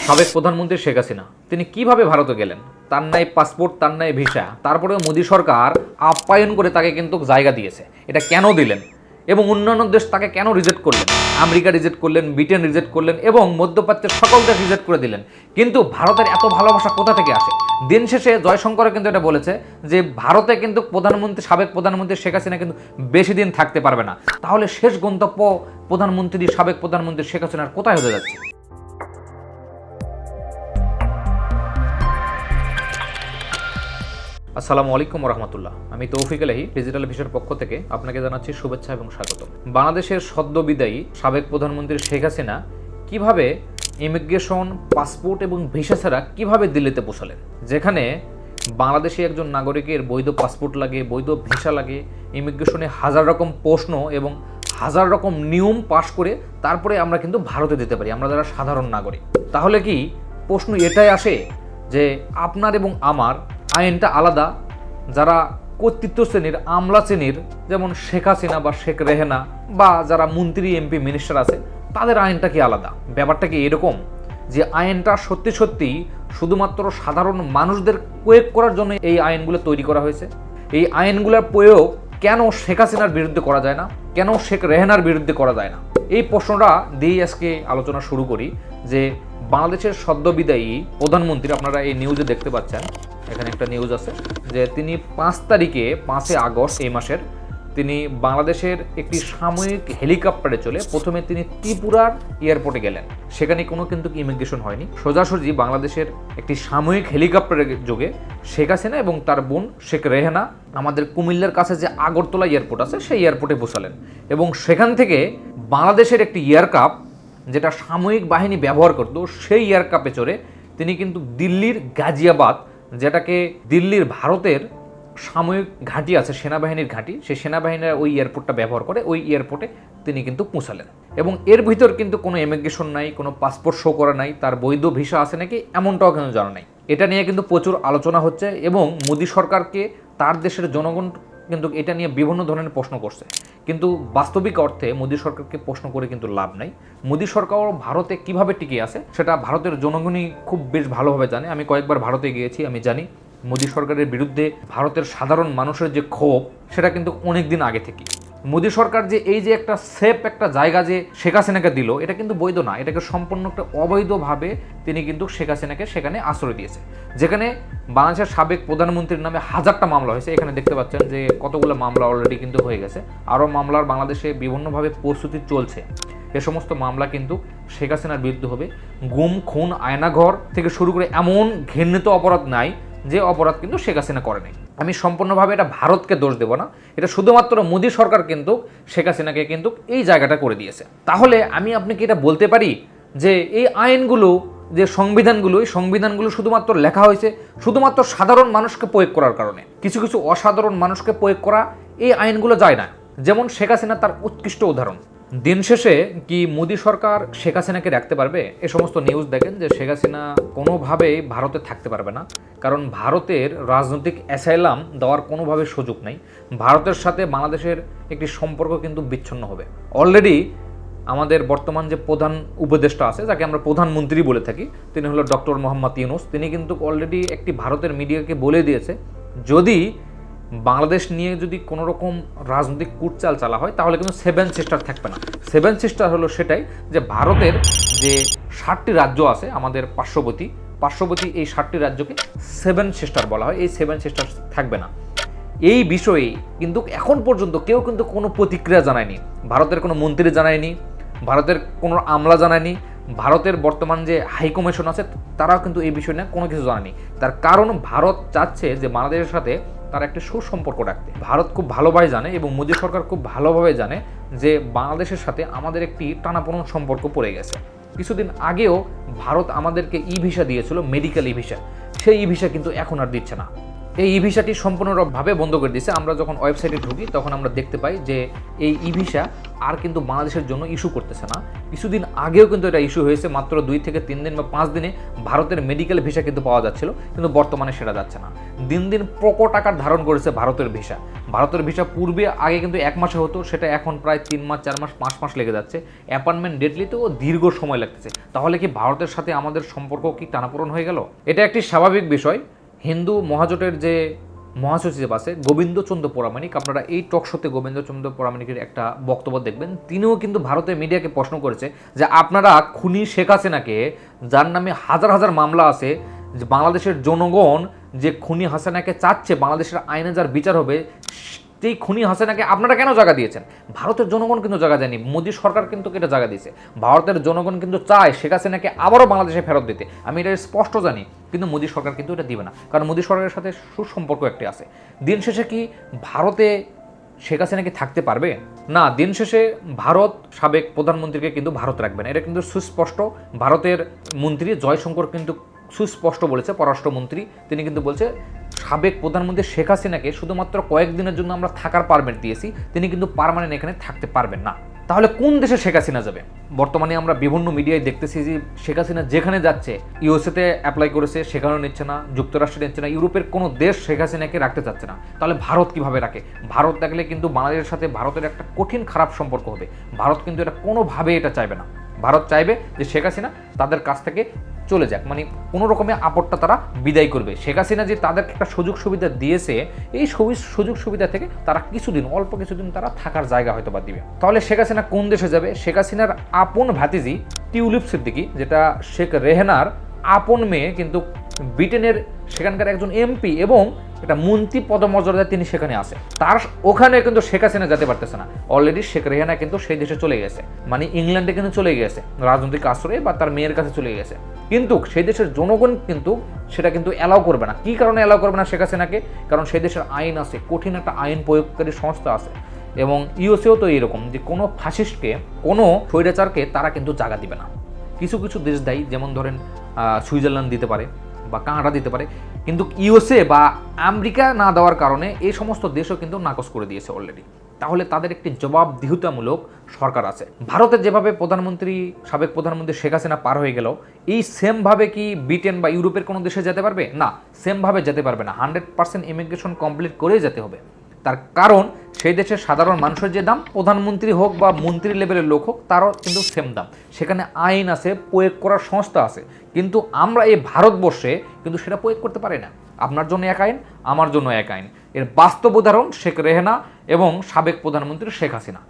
সাবেক প্রধানমন্ত্রী শেখ হাসিনা তিনি কিভাবে ভারতে গেলেন? তার নাই পাসপোর্ট, তার নাই ভিসা, তারপরেও মোদী সরকার আপ্যায়ন করে তাকে কিন্তু জায়গা দিয়েছে। এটা কেন দিলেন এবং অন্যান্য দেশ তাকে কেন রিজেক্ট করলেন? আমেরিকা রিজেক্ট করলেন, ব্রিটেন রিজেক্ট করলেন এবং মধ্যপ্রাচ্যের সকল দেশ রিজেক্ট করে দিলেন। কিন্তু ভারতের এত ভালোবাসা কোথা থেকে আসে? দিন শেষে জয়শঙ্কর কিন্তু এটা বলেছে যে ভারতে কিন্তু সাবেক প্রধানমন্ত্রী শেখ হাসিনা কিন্তু বেশি দিন থাকতে পারবে না। তাহলে শেষ গন্তব্য সাবেক প্রধানমন্ত্রী শেখ হাসিনার কোথায় হতে যাচ্ছে? আসসালামু আলাইকুম রহমতুল্লাহ। আমি তৌফিক এলাহি ডিজিটাল ভিশনের পক্ষ থেকে আপনাকে জানাচ্ছি শুভেচ্ছা এবং স্বাগত। বাংলাদেশের সদ্য বিদায়ী সাবেক প্রধানমন্ত্রী শেখ হাসিনা কিভাবে ইমিগ্রেশন, পাসপোর্ট এবং ভিসা ছাড়া কিভাবে দিল্লিতে পৌঁছালেন, যেখানে বাংলাদেশি একজন নাগরিকের বৈধ পাসপোর্ট লাগে, বৈধ ভিসা লাগে, ইমিগ্রেশনে হাজার রকম প্রশ্ন এবং হাজার রকম নিয়ম পাশ করে তারপরে আমরা কিন্তু ভারতে যেতে পারি, আমরা যারা সাধারণ নাগরিক। তাহলে কি প্রশ্ন এটাই আসে যে আপনার এবং আমার আইনটা আলাদা? যারা কর্তৃত্ব শ্রেণীর, আমলা শ্রেণীর, যেমন শেখ হাসিনা বা শেখ রেহেনা বা যারা মন্ত্রী, এমপি, মিনিস্টার আছে, তাদের আইনটা কি আলাদা? ব্যাপারটা কি এরকম যে আইনটা সত্যি সত্যি শুধুমাত্র সাধারণ মানুষদের প্রয়োগ করার জন্য এই আইনগুলো তৈরি করা হয়েছে? এই আইনগুলোর প্রয়োগ কেন শেখ হাসিনার বিরুদ্ধে করা যায় না, কেন শেখ রেহেনার বিরুদ্ধে করা যায় না? এই প্রশ্নটা দিয়েই আজকে আলোচনা শুরু করি। যে বাংলাদেশের সদ্য বিদায়ী প্রধানমন্ত্রী, আপনারা এই নিউজে দেখতে পাচ্ছেন, এখানে একটা নিউজ আছে যে তিনি 5 আগস্ট এই মাসের তিনি বাংলাদেশের একটি সাময়িক হেলিকপ্টারে চলে প্রথমে তিনি ত্রিপুরার এয়ারপোর্টে গেলেন। সেখানে কোনো কিন্তু ইমিগ্রেশন হয়নি, সোজাসুজি বাংলাদেশের একটি সাময়িক হেলিকপ্টারের যোগে শেখ হাসিনা এবং তার বোন শেখ রেহেনা আমাদের কুমিল্লার কাছে যে আগরতলা এয়ারপোর্ট আছে সেই এয়ারপোর্টে পৌঁছালেন এবং সেখান থেকে বাংলাদেশের একটি এয়ারক্রাফট যেটা সাময়িক বাহিনী ব্যবহার করত সেই এয়ারক্রাফটে চড়ে তিনি কিন্তু দিল্লির গাজিয়াবাদ, যেটাকে দিল্লির ভারতের সাময়িক ঘাঁটি আছে, সেনাবাহিনীর ঘাঁটি, সেই সেনাবাহিনীর ওই এয়ারপোর্টটা ব্যবহার করে ওই এয়ারপোর্টে তিনি কিন্তু পৌঁছালেন। এবং এর ভিতর কিন্তু কোনো ইমিগ্রেশন নাই, কোনো পাসপোর্ট শো করা নাই, তার বৈধ ভিসা আছে নাকি এমনটাও কিন্তু জানা নাই। এটা নিয়ে কিন্তু প্রচুর আলোচনা হচ্ছে এবং মোদী সরকারকে, তার দেশের জনগণ কিন্তু এটা নিয়ে বিভিন্ন ধরনের প্রশ্ন করছে। কিন্তু বাস্তবিক অর্থে মোদী সরকারকে প্রশ্ন করে কিন্তু লাভ নাই। মোদী সরকার ভারতে কিভাবে টিকে আছে সেটা ভারতের জনগণই খুব বেশ ভালোভাবে জানে। আমি কয়েকবার ভারতে গিয়েছি, আমি জানি মোদী সরকারের বিরুদ্ধে ভারতের সাধারণ মানুষের যে ক্ষোভ সেটা কিন্তু অনেক দিন আগে থেকে। মোদী সরকার যে এই যে একটা সেফ একটা জায়গা যে শেখ হাসিনাকে দিল, এটা কিন্তু বৈধ না, এটাকে সম্পূর্ণ একটা অবৈধভাবে তিনি কিন্তু শেখ হাসিনাকে সেখানে আশ্রয় দিয়েছে। যেখানে বাংলাদেশের সাবেক প্রধানমন্ত্রীর নামে হাজারটা মামলা হয়েছে, এখানে দেখতে পাচ্ছেন যে কতগুলো মামলা অলরেডি কিন্তু হয়ে গেছে, আরও মামলার বাংলাদেশে বিভিন্নভাবে প্রস্তুতি চলছে। এ সমস্ত মামলা কিন্তু শেখ হাসিনার বিরুদ্ধে হবে। গুম, খুন, আয়নাঘর থেকে শুরু করে এমন ঘৃণিত অপরাধ নাই যে অপরাধ কিন্তু শেখ হাসিনা করে নাই। আমি সম্পূর্ণভাবে এটা ভারতকে দোষ দেব না, এটা শুধুমাত্র মোদী সরকার কিন্তু শেখ হাসিনাকে কিন্তু এই জায়গাটা করে দিয়েছে। তাহলে আমি আপনাকে এটা বলতে পারি যে এই আইনগুলো, যে সংবিধানগুলো, এই সংবিধানগুলো শুধুমাত্র লেখা হয়েছে শুধুমাত্র সাধারণ মানুষকে প্রয়োগ করার কারণে। কিছু কিছু অসাধারণ মানুষকে প্রয়োগ করা এই আইনগুলো যায় না। যেমন শেখ হাসিনা তার উৎকৃষ্ট উদাহরণ। দিন শেষে কি মোদী সরকার শেখ হাসিনাকে রাখতে পারবে? এ সমস্ত নিউজ দেখেন যে শেখ হাসিনা কোনোভাবেই ভারতে থাকতে পারবে না, কারণ ভারতের রাজনৈতিক অ্যাসাইলাম দেওয়ার কোনোভাবে সুযোগ নেই। ভারতের সাথে বাংলাদেশের একটি সম্পর্ক কিন্তু বিচ্ছিন্ন হবে। অলরেডি আমাদের বর্তমান যে প্রধান উপদেষ্টা আছে, যাকে আমরা প্রধানমন্ত্রী বলে থাকি, তিনি হলো ডক্টর মোহাম্মদ ইউনূস। তিনি কিন্তু অলরেডি একটি ভারতের মিডিয়াকে বলে দিয়েছে যদি বাংলাদেশ নিয়ে যদি কোনো রকম রাজনৈতিক কূটচাল চালা হয় তাহলে কিন্তু 7 সিস্টার থাকবে না। 7 সিস্টার হলো সেটাই যে ভারতের যে 7টি রাজ্য আছে আমাদের পার্শ্ববর্তী এই 7টি রাজ্যকে 7 সিস্টার বলা হয়। এই 7 সিস্টার থাকবে না। এই বিষয়ে কিন্তু এখন পর্যন্ত কেউ কিন্তু কোনো প্রতিক্রিয়া জানায়নি। ভারতের কোনো মন্ত্রী জানায়নি, ভারতের কোনো আমলা জানায়নি, ভারতের বর্তমান যে হাইকমিশন আছে তারাও কিন্তু এই বিষয় নিয়ে কোনো কিছু জানায়নি। তার কারণ ভারত চাচ্ছে যে বাংলাদেশের সাথে তার একটা সুসম্পর্ক রাখতে। ভারত খুব ভালোভাবে জানে এবং মোদী সরকার খুব ভালোভাবে জানে যে বাংলাদেশের সাথে আমাদের একটি টানাপোড়েন সম্পর্ক পড়ে গেছে। কিছুদিন আগেও ভারত আমাদেরকে ই ভিসা দিয়েছিল, মেডিকেল ই ভিসা, সেই ই ভিসা কিন্তু এখন আর দিচ্ছে না। এই ই ভিসাটি সম্পূর্ণভাবে বন্ধ করে দিয়েছে। আমরা যখন ওয়েবসাইটে ঢুকি তখন আমরা দেখতে পাই যে এই ই ভিসা আর কিন্তু বাংলাদেশের জন্য ইস্যু করতেছে না। কিছুদিন আগেও কিন্তু এটা ইস্যু হয়েছে, মাত্র 2 থেকে 3 দিন বা 5 দিনে ভারতের মেডিকেল ভিসা কিন্তু পাওয়া যাচ্ছিল, কিন্তু বর্তমানে সেটা যাচ্ছে না। দিন দিন প্রকট আকার ধারণ করেছে ভারতের ভিসা। ভারতের ভিসা পূর্বে আগে কিন্তু 1 মাসে হতো, সেটা এখন প্রায় 3 মাস 4 মাস 5 মাস লেগে যাচ্ছে। অ্যাপয়েন্টমেন্ট ডেট নিতেও দীর্ঘ সময় লাগতেছে। তাহলে কি ভারতের সাথে আমাদের সম্পর্ক কি টানাপোড়েন হয়ে গেল? এটা একটি স্বাভাবিক বিষয়। হিন্দু মহাজোটের যে মহাসচিব আছে গোবিন্দচন্দ্র পরামানিক, আপনারা এই টক শোতে গোবিন্দচন্দ্র পরামানিকের একটা বক্তব্য দেখবেন। তিনিও কিন্তু ভারতের মিডিয়াকে প্রশ্ন করেছে যে আপনারা খুনি শেখ হাসিনাকে, যার নামে হাজার হাজার মামলা আছে, যে বাংলাদেশের জনগণ যে খুনি হাসিনাকে চাচ্ছে বাংলাদেশের আইনে যার বিচার হবে, সেই খুনি হাসিনাকে আপনারা কেন জায়গা দিয়েছেন? ভারতের জনগণ কিন্তু জায়গা দেয়নি, মোদী সরকার কিন্তু এটা জায়গা দিয়েছে। ভারতের জনগণ কিন্তু চায় শেখ হাসিনাকে আবারও বাংলাদেশে ফেরত দিতে, আমি এটা স্পষ্ট জানি, কিন্তু মোদী সরকার কিন্তু এটা দিবে না, কারণ মোদী সরকারের সাথে সুসম্পর্ক একটি আছে। দিন শেষে কি ভারতে শেখ হাসিনা কি থাকতে পারবে? না, দিন শেষে ভারত সাবেক প্রধানমন্ত্রীকে কিন্তু ভারত রাখবে না, এটা কিন্তু সুস্পষ্ট। ভারতের মন্ত্রী জয়শঙ্কর কিন্তু সুস্পষ্ট বলেছে, পররাষ্ট্রমন্ত্রী, তিনি কিন্তু বলছে সাবেক প্রধানমন্ত্রী শেখ হাসিনাকে শুধুমাত্র কয়েকদিনের জন্য আমরা থাকার পারমিট দিয়েছি, তিনি কিন্তু পার্মানেন্ট এখানে থাকতে পারবেন না। তাহলে কোন দেশে শেখ হাসিনা যাবে? বর্তমানে আমরা বিভিন্ন মিডিয়ায় দেখতেছি যে শেখ হাসিনা যেখানে যাচ্ছে, ইউএসএতে অ্যাপ্লাই করেছে, সেখানেও নিচ্ছে না, যুক্তরাষ্ট্রে নিচ্ছে না, ইউরোপের কোনো দেশ শেখ হাসিনাকে রাখতে চাচ্ছে না। তাহলে ভারত কিভাবে রাখে? ভারত দেখলে কিন্তু বাংলাদেশের সাথে ভারতের একটা কঠিন খারাপ সম্পর্ক হবে। ভারত কিন্তু এটা কোনোভাবে এটা চাইবে না। ভারত চাইবে যে শেখ হাসিনা তাদের কাছ থেকে চলে যাক, মানে কোনো রকমের আপদটা তারা বিদায় করবে। শেখ হাসিনা যে তাদেরকে একটা সুযোগ সুবিধা দিয়েছে, এই সুযোগ সুবিধা থেকে তারা কিছুদিন, অল্প কিছুদিন তারা থাকার জায়গা হয়তো বা দিবে। তাহলে শেখ হাসিনা কোন দেশে যাবে? শেখ হাসিনার আপন ভাতিজি টিউলিপ সিদ্দিকী, যেটা শেখ রেহানার আপন মেয়ে, কিন্তু ব্রিটেনের সেখানকার একজন এমপি এবং একটা মন্ত্রী পদমর্যাদায় তিনি সেখানে আছে, তার ওখানে কিন্তু শেখ হাসিনা যেতে পারতেছে না। অলরেডি শেখ রেহানা কিন্তু সেই দেশে চলে গেছে, মানে ইংল্যান্ডে কিন্তু চলে গেছে রাজনৈতিক আশ্রয়ে, বা তার মেয়ের কাছে চলে গেছে। কিন্তু সেই দেশের জনগণ কিন্তু সেটা কিন্তু অ্যালাউ করবে না। কী কারণে অ্যালাউ করবে না শেখ হাসিনাকে? কারণ সেই দেশের আইন আছে, কঠিন একটা আইন প্রয়োগকারী সংস্থা আছে, এবং ইউএসএও তো এরকম যে কোনো ফাসিস্টকে, কোনো স্বৈরাচারকে তারা কিন্তু জায়গা দিবে না। কিছু কিছু দেশ দেয়, যেমন ধরেন সুইজারল্যান্ড দিতে পারে বা কানাডা দিতে পারে, কিন্তু ইউএসএ বা আমেরিকা না দেওয়ার কারণে এই সমস্ত দেশও কিন্তু নাকচ করে দিয়েছে অলরেডি। তাহলে তাদের একটি জবাবদিহিতামূলক সরকার আছে। ভারতের যেভাবে সাবেক প্রধানমন্ত্রী শেখ হাসিনা পার হয়ে গেল, এই সেমভাবে কি ব্রিটেন বা ইউরোপের কোনো দেশে যেতে পারবে? না, সেমভাবে যেতে পারবে না। 100% ইমিগ্রেশন কমপ্লিট করেই যেতে হবে। তার কারণ সেই দেশের সাধারণ মানুষের যে দাম, প্রধানমন্ত্রী হোক বা মন্ত্রী লেভেলের লোক হোক, তারও কিন্তু সেম দাম। সেখানে আইন আছে, প্রয়োগ করার সংস্থা আছে, কিন্তু আমরা এই ভারতবর্ষে কিন্তু সেটা প্রয়োগ করতে পারি না। আপনার জন্য এক আইন, আমার জন্য এক আইন। এর বাস্তব উদাহরণ শেখ রেহানা এবং সাবেক প্রধানমন্ত্রী শেখ হাসিনা।